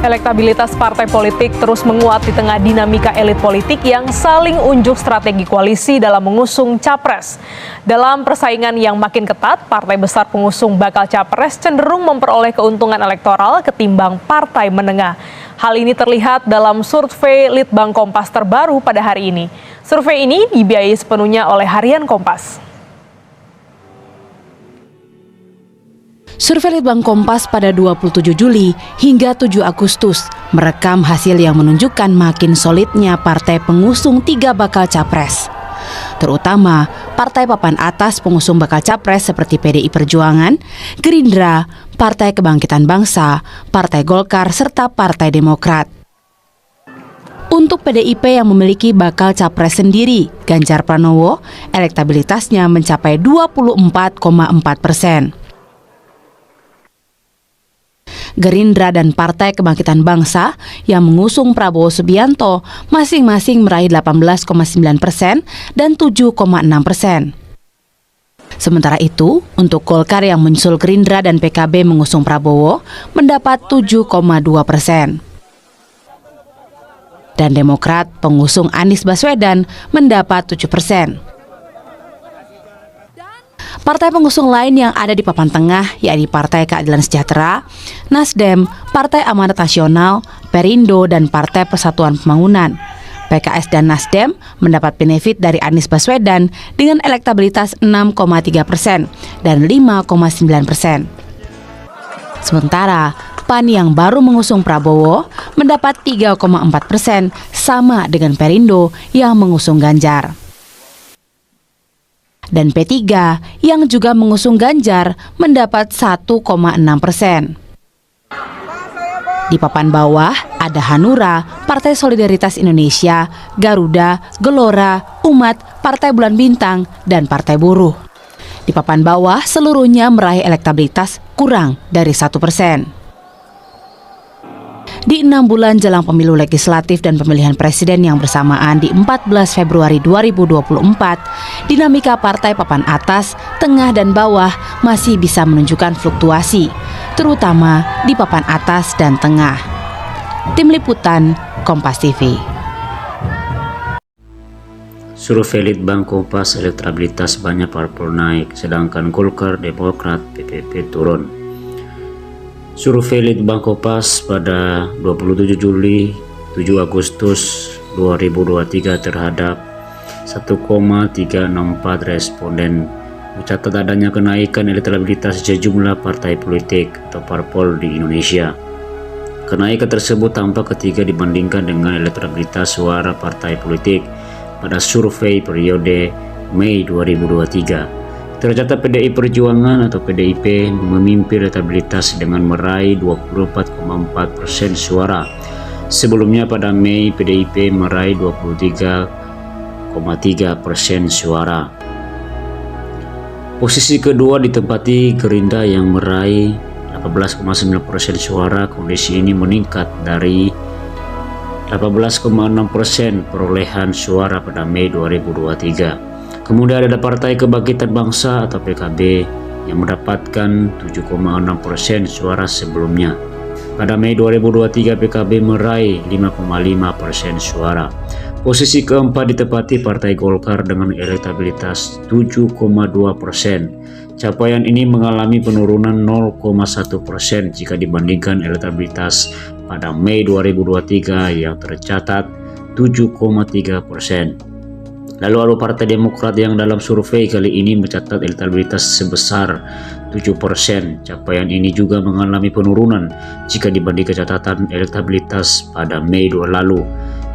Elektabilitas partai politik terus menguat di tengah dinamika elit politik yang saling unjuk strategi koalisi dalam mengusung capres. Dalam persaingan yang makin ketat, partai besar pengusung bakal capres cenderung memperoleh keuntungan elektoral ketimbang partai menengah. Hal ini terlihat dalam survei Litbang Kompas terbaru pada hari ini. Survei ini dibiayai sepenuhnya oleh Harian Kompas. Survei Litbang Kompas pada 27 Juli hingga 7 Agustus merekam hasil yang menunjukkan makin solidnya partai pengusung 3 bakal capres. Terutama partai papan atas pengusung bakal capres seperti PDI Perjuangan, Gerindra, Partai Kebangkitan Bangsa, Partai Golkar, serta Partai Demokrat. Untuk PDIP yang memiliki bakal capres sendiri, Ganjar Pranowo, elektabilitasnya mencapai 24,4%. Gerindra dan Partai Kebangkitan Bangsa yang mengusung Prabowo Subianto masing-masing meraih 18,9% dan 7,6%. Sementara itu, untuk Golkar yang menyusul Gerindra dan PKB mengusung Prabowo mendapat 7,2%. Dan Demokrat pengusung Anies Baswedan mendapat 7%. Partai pengusung lain yang ada di papan tengah yakni Partai Keadilan Sejahtera, Nasdem, Partai Amanat Nasional, Perindo, dan Partai Persatuan Pembangunan. PKS dan Nasdem mendapat benefit dari Anies Baswedan dengan elektabilitas 6,3% dan 5,9%. Sementara PAN yang baru mengusung Prabowo mendapat 3,4% sama dengan Perindo yang mengusung Ganjar. Dan P3 yang juga mengusung Ganjar mendapat 1,6%. Di papan bawah ada Hanura, Partai Solidaritas Indonesia, Garuda, Gelora, Umat, Partai Bulan Bintang, dan Partai Buruh. Di papan bawah seluruhnya meraih elektabilitas kurang dari 1%. Di 6 bulan jelang pemilu legislatif dan pemilihan presiden yang bersamaan di 14 Februari 2024, dinamika partai papan atas, tengah, dan bawah masih bisa menunjukkan fluktuasi, terutama di papan atas dan tengah. Tim Liputan, Kompas TV. Survei Litbang Kompas, elektabilitas banyak parpol naik, sedangkan Golkar, Demokrat, PPP turun. Survei Litbang Kompas pada 27 Juli 7 Agustus 2023 terhadap 1,364 responden mencatat adanya kenaikan elektabilitas sejumlah partai politik atau parpol di Indonesia. Kenaikan tersebut tampak ketika dibandingkan dengan elektabilitas suara partai politik pada survei periode Mei 2023. Tercatat PDI Perjuangan atau PDIP memimpin elektabilitas dengan meraih 24,4% suara. Sebelumnya pada Mei PDIP meraih 23,3% suara. Posisi kedua ditempati Gerindra yang meraih 18,9% suara. Kondisi ini meningkat dari 18,6% perolehan suara pada Mei 2023. Kemudian ada Partai Kebangkitan Bangsa atau PKB yang mendapatkan 7,6% suara sebelumnya. Pada Mei 2023 PKB meraih 5,5% suara. Posisi keempat ditempati Partai Golkar dengan elektabilitas 7,2%. Capaian ini mengalami penurunan 0,1% jika dibandingkan elektabilitas pada Mei 2023 yang tercatat 7,3%. Lalu ada Partai Demokrat yang dalam survei kali ini mencatat elektabilitas sebesar 7%. Capaian ini juga mengalami penurunan jika dibandingkan catatan elektabilitas pada Mei 2 lalu,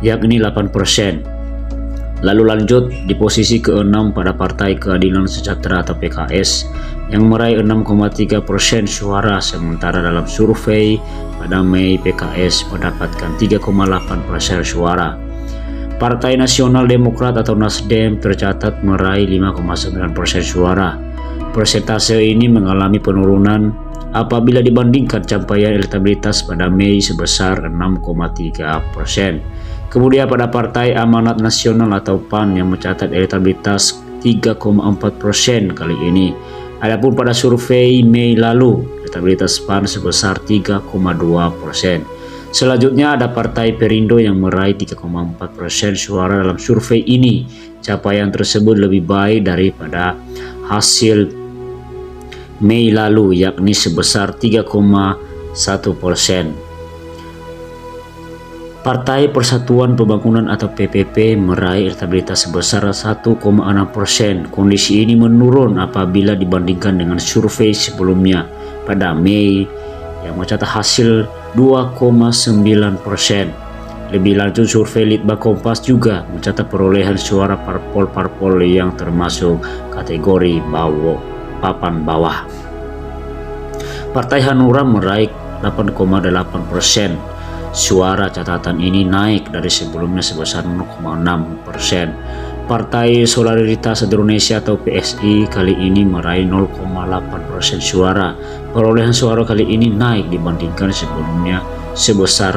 yakni 8%. Lalu lanjut di posisi ke-6 pada Partai Keadilan Sejahtera atau PKS yang meraih 6,3% suara, sementara dalam survei pada Mei PKS mendapatkan 3,8% suara. Partai Nasional Demokrat atau Nasdem tercatat meraih 5,9% suara. Persentase ini mengalami penurunan apabila dibandingkan capaian elektabilitas pada Mei sebesar 6,3%. Kemudian pada Partai Amanat Nasional atau PAN yang mencatat elektabilitas 3,4% kali ini. Adapun pada survei Mei lalu, elektabilitas PAN sebesar 3,2%. Selanjutnya ada Partai Perindo yang meraih 3,4% suara dalam survei ini. Capaian tersebut lebih baik daripada hasil Mei lalu, yakni sebesar 3,1%. Partai Persatuan Pembangunan atau PPP meraih elektabilitas sebesar 1,6%. Kondisi ini menurun apabila dibandingkan dengan survei sebelumnya pada Mei yang mencatat hasil 2,9%. Lebih lanjut, survei Litbang Kompas juga mencatat perolehan suara parpol-parpol yang termasuk kategori papan bawah. Partai Hanura meraih 8,8%. Suara. Catatan ini naik dari sebelumnya sebesar 0,6%. Partai Solidaritas Indonesia atau PSI kali ini meraih 0,8% suara. Perolehan suara kali ini naik dibandingkan sebelumnya sebesar